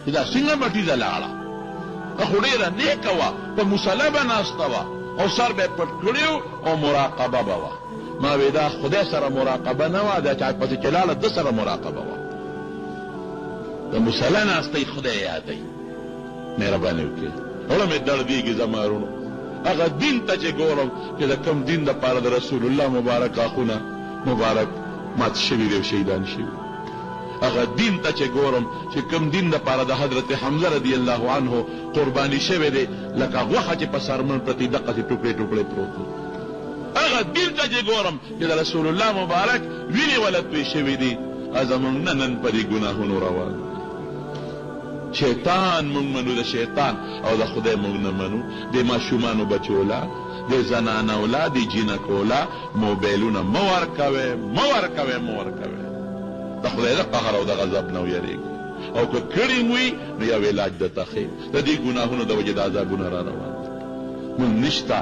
چې دا څنګه مټیزه لاړه خو ډېره نیکه وه په مصله به ناسته وه او سر به یې پټ کړي او مراقبه به وه ما وی دا خدای سره مراقبه نه وه دا چا پسې چې لاړه ده سره مراقبه وه د مصله ناستی خدای یادوي مهرباني وکړئ زړه مې دردېږي زما وروڼو هغه دین ته چې ګورم چې د کوم دین دپاره د رسول الله مبارک آخونه مبارک مات شوي دي او شهیدان شوي هغه دین ته چې ګورم چې کوم دین دپاره د حضرت حمزه رضی الله عنه قرباني شوی دی لکه غوښه چې په سرمن پرتې دقسې ټوکړې ټوکړې پروت دی هغه دین ته چې ګورم چې د رسول الله مبارک وینې وله توی شوي دي زمونږ نه نن په دې ګناهونو روان شیطان مونږ منو د شیطان او د خدای مونږ نه منو د ماشومانو بچولا د زنانولا د جینکولا موبایلونه مه ورکوئ مه ورکوئ مه ورکوئ د خدای د قهر او د غضب نه ویریږئ او که کړي مو وي نو یو علاج درته ښیم د دې ګناهونو د وجې د عذابونه را روان دي مونږ نشته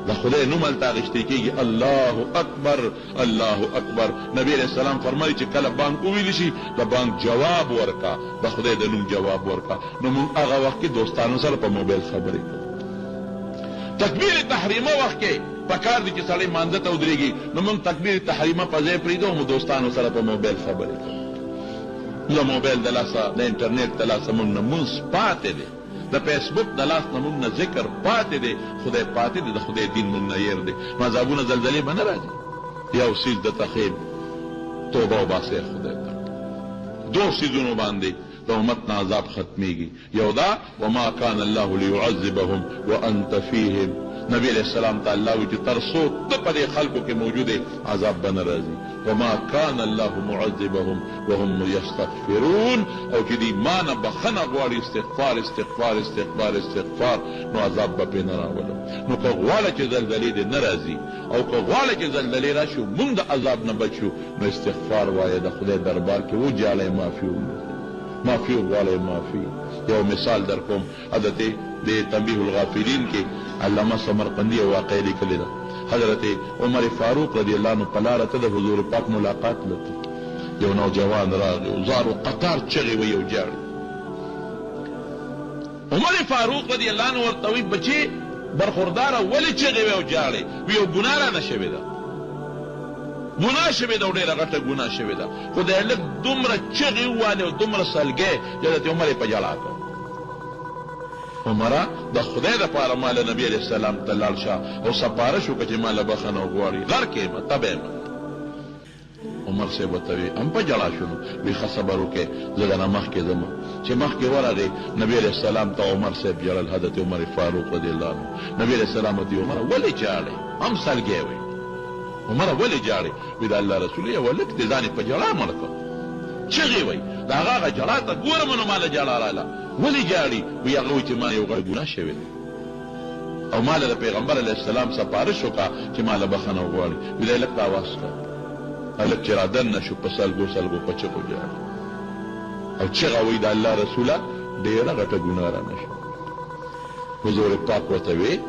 د خدای نوم هلته اخیستې کېږي الله اکبر الله اکبر نبی علیه السلام فرمایي چې کله بانک وویلی شي د بانک جواب ورکه د خدای د نوم جواب ورکه نو موږ هغه وخت کې دوستانو سره په موبایل خبرې کوو تکبیر تحریمه وخت کې پکار دي چې سړی مانځه ته ودرېږي نو موږ تکبیر تحریمه په ځای پرېږدو او دوستانو سره په موبایل خبرې کوو له موبایل د لاسه د انټرنیټ د لاسه موږ نه مونځ پاتې دی د فیسبوک د لاس نه موږ نه ذکر پاتې دی خدای پاتې دی د خدای دین موږ نه هېر دی عذابونه زلزلې به نه راځي یو څیز درته ښیم توبه وباسئ خدای ته 2 څیزونو باندې د امت نه عذاب ختمیږي یو دا وما کان الله لیعذبهم وانت فیهم نبی علیہ السلام ته الله وایي چې تر څو ته په دې خلکو کې موجود یې عذاب به نه راځي وما کان الله معذبهم وهم یستغفرون او چې د ایمان نه بخښنه غواړي استغفار استغفار استغفار استغفار نو عذاب به پرې نه راولم نو که غواړه چې زلزلې دې نه راځي او که غواړه چې زلزلې راشي موږ د عذاب نه بچو نو استغفار وایه د خدای دربار کې وجعلی معافي معافي وغواړئ معافي یو مثال در کوم حضرت د تنبیه الغافلین کې علامه سمرقندي یو واقعه لیکلې ده حضرت عمر فاروق رضی الله عنه په لاره ته د حضور پاک ملاقات لته یو نوجوان راغی او زارو قطار چغې وی او جاړي. عمر فاروق رضی الله عنه ورته وی بچې برخورداره ولې چغې وی او جاړې؟ وی یو ګناه رانه شوې ده، ګناه شوې ده او ډېره غټه ګناه شوې ده. خو د هلک دومره چغې ووالې او دومره سلګۍ چې حضرت عمر یې په ژړا کړ. عمره د خدای دپاره ما له نبي علیه السلام ته لاړ شه او سپارښت وکړه چې ما له بخښنه وغواړي، غر کې یم تبه یم. عمر صاحب ورته وی هم په ژړا شو. وی ښه صبر وکړې زه درنه مخکې ځم. چې مخکې ورغی نبي علیه السلام ته عمر صاحب ژړل، حضرت عمر فاروق رضی الله عنه. نبي علیه السلام ورته وی عمره ولې ژاړې؟ هم سلګی وی. عمره ولې ژاړې؟ وی د الله رسول یې هلک دې ځان یې په ژړا مړ کړ. چغې وی د هغه ژړا ته ګورم نو ما له ژړا راله. ولې ژاړي؟ وی هغه وی چې ما یو غټ ګناه شوې ده او ما له پیغمبر علیه السلام سپارښت وکړه چې ما له بخښنه وغواړي. وی د هلک ته اواز کړ. هلک چې را دننه شو په سلګو سلګو په چغو ژاړي او چغه وی د الله رسوله ډېره غټه ګناه رانه شوه. حضور پاک ورته وی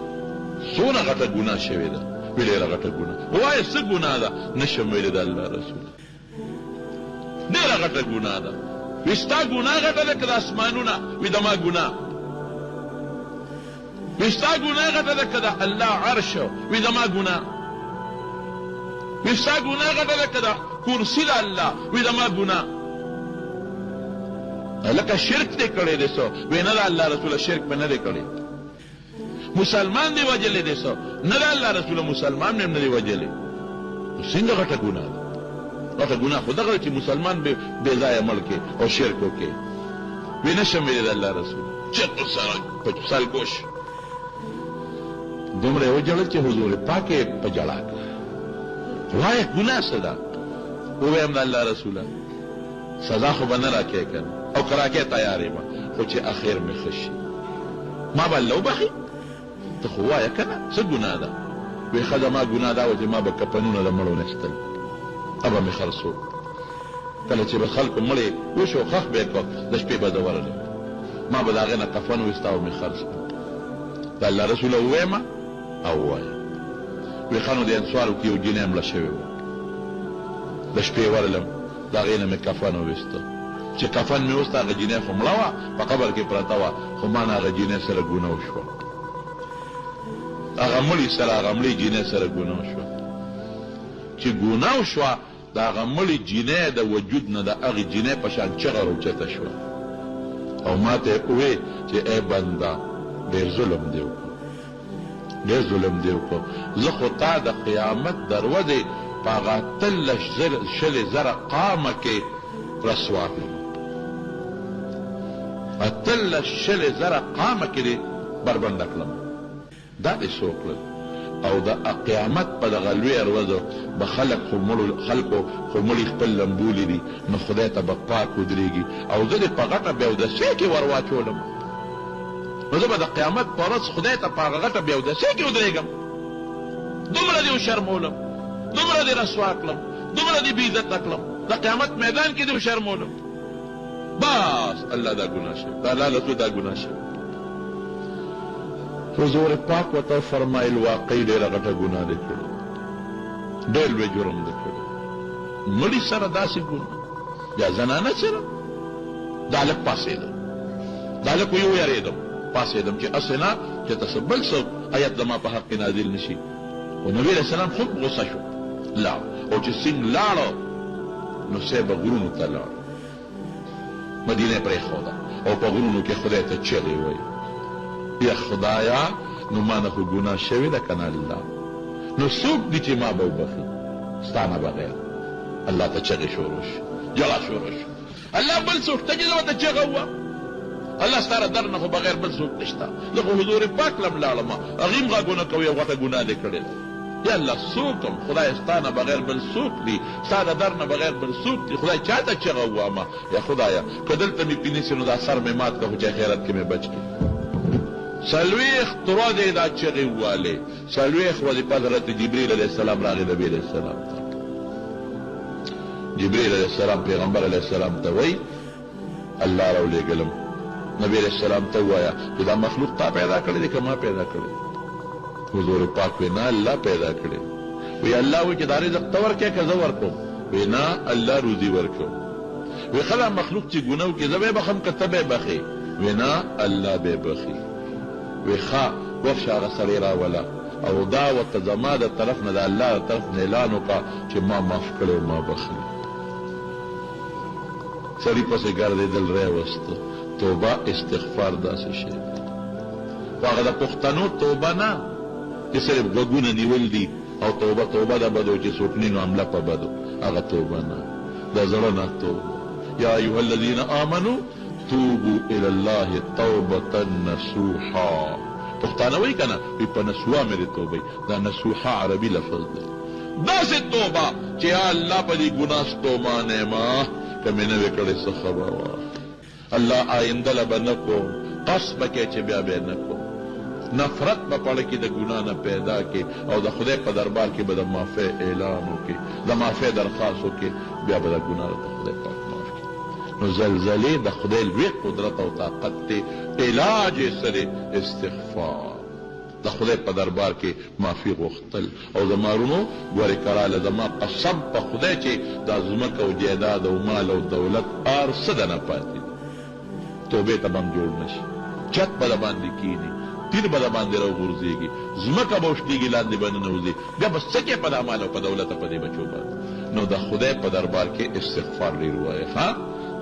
څونه غټه ګناه شوې ده؟ وی ډېره غټه ګناه. ووایه څه ګناه ده؟ نشم ویلی د الله رسوله ډېره غټه ګناه ده. وی ستا ګناه غټه ده که د اسمانونه؟ وی د ما ګناه. وی ستا ګناه غټه ده که د الله عرش؟ وی د ما ګناه. وی ستا ګناه غټه ده که د کرسي د الله؟ وی د ما ګناه. لکه شرک دې کړی دی څه؟ وی نه د الله رسوله شرک په نه دی کړی. مسلمان دی وجلی دی څه؟ نه د الله رسوله مسلمان مې هم نه دی وجلی. څنګه غټه ګناه ده؟ غټه ګناه خو دغه چې مسلمان بې ځایه مړ کړي او شرک وکړي. وی نشم ویلی د الله رسول چغو سره په سلګوش دومره یې وژړل چې حضور پاک یې په ژړا کړ. وایه ګناه څه ده؟ ووایم د الله رسوله سزا خو به نه راکې که نه او که راکې تیار یم خو چې اخر مې ښه شي ما به الله وبخي. ته خو وایه که نه څه ګناه ده؟ وی ښه زما ګناه دا وه چې ما به کفنونه د مړو نستل ابه مې خرڅو. کله چې به خلکو مړې وشو خښ به یې کړ د شپې به زه ورغلم ما به د هغې نه کفن وایسته او مې خرڅ کړ. د الله رسوله وویمه او ووایه. وی ښه نو د انسوارو کې یو جینۍ مړه شوې وه د شپې ورغلم د هغې نه مې کفن وویسته. چې کفن مې وسته هغه جینۍ خو مړه وه په قبر کې پرته وه خو ما نه هغه جینۍ سره ګناه وشوه. هغه مړي سره هغه مړې جینۍ سره ګناه وشوه. چې ګناه وشوه د هغه مړې جینۍ د وجود نه د هغې جینۍ په شان چغه راوچته شوه او ما ته یې ووې چې ای بنده ډېر ظلم دې وکړو ډېر ظلم دې وکړو. زه خو تا د قیامت دروازې په هغه 18,000 قامه کې رسوا کړم. 18,000 قامه کې دې بربنډه کړم. دا دې څه وکړل؟ او د قیامت په دغه لویه ورځو به خلکو خو مړي خپل لمبولي دي نو خدای ته به پاک ودرېږي او زه دې په غټه بیودسۍ کې ور واچولم. نو زه به د قیامت په ورځ خدای ته په هغه غټه بیودسۍ کې ودرېږم. دومره دې وشرمولم، دومره دې رسوا کړم، دومره دې بېعزته کړم، د قیامت میدان کې دې وشرمولم. بس الله دا ګناه شوی، د الله رسول دا ګناه شوی. حضور پاک ورته فرمایل واقعي ډېره غټه ګناه دې کړې، ډېر لوی جرم دې کړی. مړي سره داسې ګناه یا زنانه سره؟ دا هلک پاڅېدم، دا هلک وی ویرېدم پاڅېدم چې هسې نه چې ته څه بل څه آیت زما په حق کې نازل نه شي. خو نبي علیه السلام خود غصه شو لاړ او چې څنګه لاړو نو صاحب غرونو ته لاړ، مدینه پرېښوده او په غرونو کې خدای ته چغې وایي یا خدایا نو ما نه خو ګناه شوې ده که نه الله؟ نو څوک دي چې ما به وبخي ستا نه بغیر؟ الله ته چغې شروع شو، ژړا شروع شو. الله بل څوک ته چې زه ورته چغه ووهم؟ الله ستا له در نه خو بغیر بل څوک نشته. زه خو حضور پاک لم لاړم، هغې هم غږونه کوي او غټه ګناه دې کړې ده. یا الله څوک هم خدای ستا نه بغیر بل څوک دي؟ ستا د در نه بغیر بل څوک دي؟ خدای چا ته چغه ووهمه؟ یا خدایه که دلته مې پینیسي نو دا سر مې مات کړه خو چې خیرت کې مې بچ کړي. څلوېښت ورځې دا چغې ووالې، څلوېښت ورځې پس حضرت جبریل علیه السلام راغی نبي علیه السلام ته. جبریل علیه السلام پیغمبر علیه السلام ته وایي الله راولېږلم. نبي علیه السلام ته ووایه چې دا مخلوق تا پیدا کړی دی که ما پیدا کړی؟ حضور پاک وایي نه الله پیدا کړی. وایي الله وایي چې دا رزق ته ورکړې که زه ورکړم؟ وی نه الله روزي ورکو. وی خلا مخلوق چې ګناه وکړي زه به بخم که ته به بخې؟ وی نه الله به بخي. وی ښه ورشه هغه سړی راوله او دا ورته زما د طرف نه د الله د طرف نه اعلان وکړه چې ما معاف کړی او ما بخلي. سړي پسې ګرځېدل راوسته. توبه استغفار داسې شی خو هغه د پښتنو توبه نه چې صرف غوږونه نیول دي او توبه توبه د بدو چې څوک نینو حمله په بدو، هغه توبه نه، د زړه نه توبه. یا ایها الذین آمنوا توبوا الی الله توبة نصوحا. پښتانه وایي که نه؟ وایي په نسوحا مې د توبه دا نصوحا عربي لفظ دی. داسې توبه چې یا الله په دې ګناه ستومانه ما که مې نه وې کړې څه خبره وه الله آینده له به نه کوم، قصد به کې چې بیا به نه کوم، نفرت به پړه کې د ګناه نه پیدا کې او د خدای په دربار کې به د معافی اعلان وکړي، د معافی درخواست وکړي، بیا به د ګناه ته خدای پاک معاف کړي. نو زلزلې د خدای لوی قدرت او طاقت دی، علاج یې سره استغفار، د خدای په دربار کې معافي غوښتل. او زما رونو ګورې کراله زما قسم په خدای چې دا ځمکه او جایداد او مال او دولت هر څه د نه پاتې توبې ته به هم جوړ نه شي. چت به د باندې کښېني، تیر به د باندې راوغورځېږي، ځمکه به وشلېږي، لاندې به ننوځي، بیا به څه کې په د مال او په دولت او په دې بچو باندې. نو د خدای په دربار کې استغفار ډېر ووایه. ښه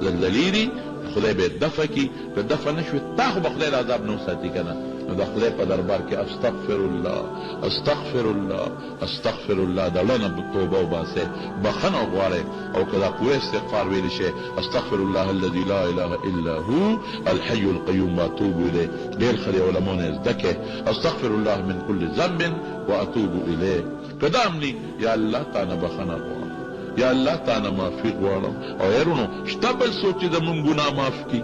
زلزلې دي خدای به دفع کړي، که دفع نه شوې تا خو به خدای د عذاب نه وساتي که نه. نو د خدای په دربار کې استغفر الله استغفر الله استغفر الله د زړه نه توبه وباسئ، بخښنه وغواړئ. او که دا پوره استغفار ویلی شئ استغفر الله الذي لا اله الا هو الحي القيوم واتوب الیه. ډېر ښه دی علماو نه زده کړئ. استغفر الله من كل ذنب واتوب الیه. که دا هم ني یا الله تا نه بخښنه غواړم، یا الله تا نه معافي غواړم. او یارونو شته بل څوک چې زمونږ ګناه معاف کړي؟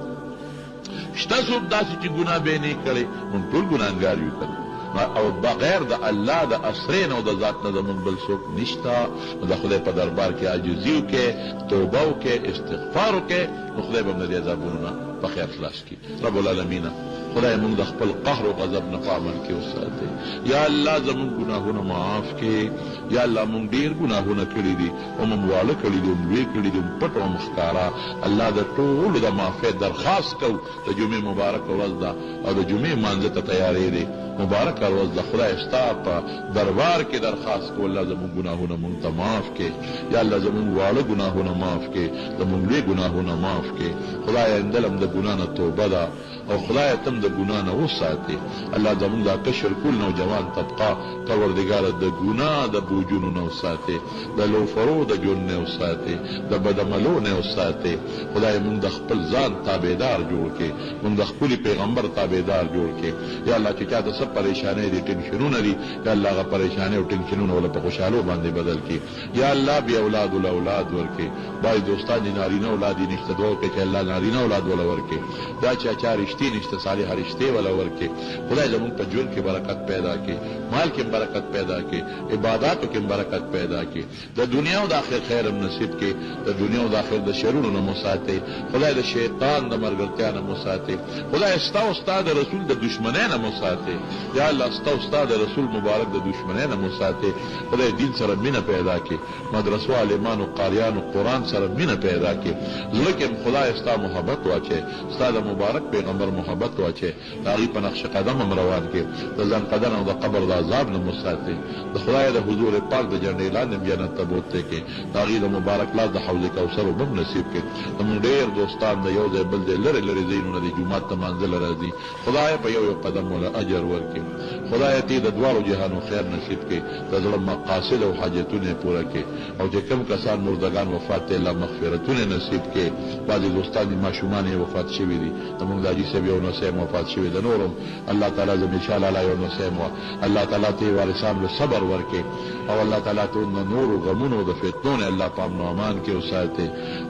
شته څوک داسې چې ګناه به یې نه کړی؟ مونږ ټول ګناهګار یو که او بغیر د الله د اسرین او د ذات نه زمونږ بل څوک نشته. نو د خدای په دربار کې عاجزي وکړئ، توبه وکړئ، استغفار وکړئ، نو خدای به هم د دې عذابونو نه په خیر خلاص کړي. رب العالمینه خدای مونږ د خپل قهر او غضب نه په عمل کې وساتئ. یا الله زمونږ ګناهونه معاف کړي. یا الله مونږ ډېر ګناهونه کړي دي، او مونږ واړه کړي دي، لوی کړي دي، پټ او ښکاره. الله د ټولو د معافۍ درخواست کوو. د جمعې مبارکه ورځ ده او د جمعې مانځه ته تیارې دی. مبارکه ورځ د خدای ستا په دربار کې درخواست کوو الله زمونږ ګناهونه مونږ ته معاف کړي. یا الله زمونږ واړه ګناهونه معاف کړي، زمونږ لوی ګناهونه معاف کړي. خدای اندلم د ګناه نه توبه ده او خدای تم د ګناه نه وساتي. الله زمونږ دا کشر کول نوجوان طبقه پروردګاره د ګناه د بوجونو نه وساتي، د لوفرو د جون نه وساتي، د بدعملو نه وساتي. خدای مونږ د خپل ځان تابعدار جوړ کړي، مونږ د خپل پیغمبر تابعدار جوړ کړي. یا الله چې چاته څه پریشانۍ دي، ټینشنونه دي، یا الله هغه پریشانۍ او ټینشنونه ولا په خوشحالو باندې بدل کړي. یا الله بیا اولاد ول اولاد ورکړي. بعض دوستان دي نارینه اولاد یې نشته، دعا وکړئ چې الله نارینه اولاد ولا ورکړي. دا چا رشتې نشته، صالحه رشتې ولا ورکړي. خدای زمونږ په ژوند کې برکت پیدا کړي، مال کې برکت پیدا کړي، عباداتو کې برکت پیدا کړي. د دنیا او د آخرت خیر هم نصیب کړي، د دنیا او د آخرت د شرونو نه مو ساتئ. خدای د شیطان د ملګرتیا نه مو ساتئ. خدای ستا او ستا د رسول د دشمنۍ نه مو ساتئ. یا الله ستا او ستا د رسول مبارک د دشمنۍ نه مو ساتئ. خدای دین سره مینه پیدا کړي، مدرسو عالمانو قاریانو قرآن سره مینه پیدا کړي. زړه کې خدای ستا محبت واچوي، ستا د مبارک پیغمبر محبت واچوي، د هغې په نقش قدم هم روان کړي. د ځان قدر او د قبر د عذاب نه مو ساتئ. د خدای د حضور پاک د جنډې لاندې جنت ته بوتلی کړي. د هغې د مبارک لاس د حوض کوثر اوبه هم نصیب کړي. زمونږ ډېر دوستان د یو ځای بل ځای لرې لرې ځایونه دي جومات ته مانځله راځي. خدای په یو یو قدم وله اجر ورکړي. خدای ته د دواړو جهانو خیر نصیب کړي، د زړه مقاصد او حاجتونه پوره کړي. او چې کوم کسان مردگان وفات ته الله مغفرتونه نصیب کړي. بعضې دوستان دي ماشومان یې وفات شوي دي، زمونږ د حاجي صاحب یو نسی وفات شوي د نورم الله تعالی زموږ شاه لالا یو نسی وه، الله تعالی ته وارثان له صبر ورکړي. او الله تعالی ته د نورو غمونو د فتنو نه الله په امن او امان کې وساتي.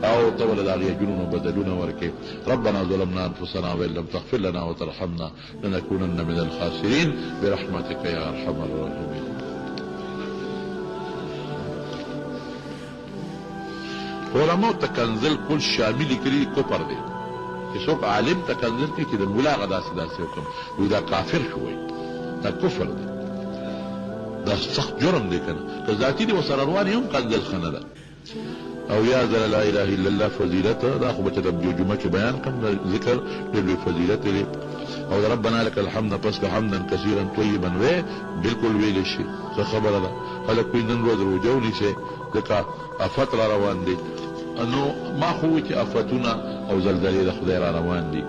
او ته ول د هغې اجرونو بدلونه ورکړي. ربنا ظلمنا انفسنا وان لم تغفر لنا وترحمنا لنكونن من الخاسرين برحمتك يا ارحم الراحمين. علماء تکنزل کل شاملی کړي کفر دی. چې څوک عالم تکنزل کړي چې د مولا هغه داسې وکړم وایي دا کافر شو، وایي دا کفر دی، دا سخت جرم دی که نه. که ذاتي دی ورسره روان یې هم کنزل ښه نه ده. او یا ذل لا اله الا الله فضیلت دا خو بچه د جمعه کې بیان کوم ذکر ډېر فضیلت لري او ربنا لك الحمد پس که حمدا کثیرا طیبا وی بالکل ویل شي څه خبره ده خلک کوئی نن ورځ روجو نیسي ځکه افت را روان دي نو ما خو چې افتونه او زلزلې د خدای را روان دي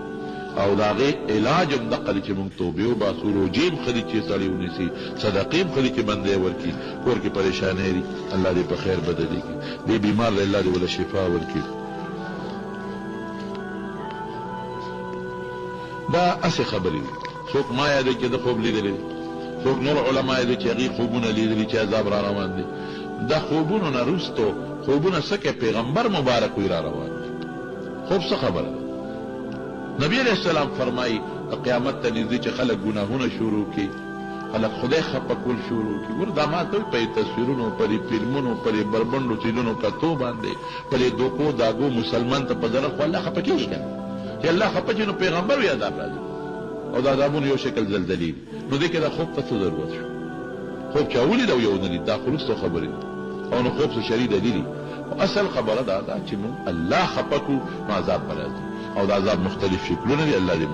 او د هغې علاج هم دقه دی چې موږ توبې وباسو روجې هم ښه دي چې سړی ونیسي صدقې هم ښه دي چې بندی ورکړي کور کې پریشانۍ دي الله دې په خیر بدلې کړي دې بیمار دی الله دې وله شفا ورکړي دا اسې خبرې دي څوک ما یادوي چې د خوب لیدلی دی څوک نور علما یادوي چې هغې خوبونه لیدلي چې عذاب را روان دی دا خوبونو نه وروستو خوبونه څه کوي پیغمبر مبارک وي را روان دي خوب څه خبره ده نبی علیہ السلام فرمایي قیامت ته نږدې چې خلک ګناهونه شروع کړي خلک خدای خفه کول شروع کړي ګوره دا ما ته په تصویرونو پرې فلمونو پرې بربنډو څیزونو کتو باندې پرې دوکو داګو مسلمان ته په زړه خو الله خفه کېږي که چې الله خفه چې نو پیغمبر وي عذاب راځي او دا عذابونه یو شکل زلزلې نو دې کې دا خوب ته څه ضرورت شو خوب چا ولید او یو نه لید دا خو وروستو خبرې او نو خوب څه شرعي دلیل دي اصل خبره دا ده چې موږ الله خفه کړو نو عذاب به راځي او د عذاب مختلف شکلونه دي الله دې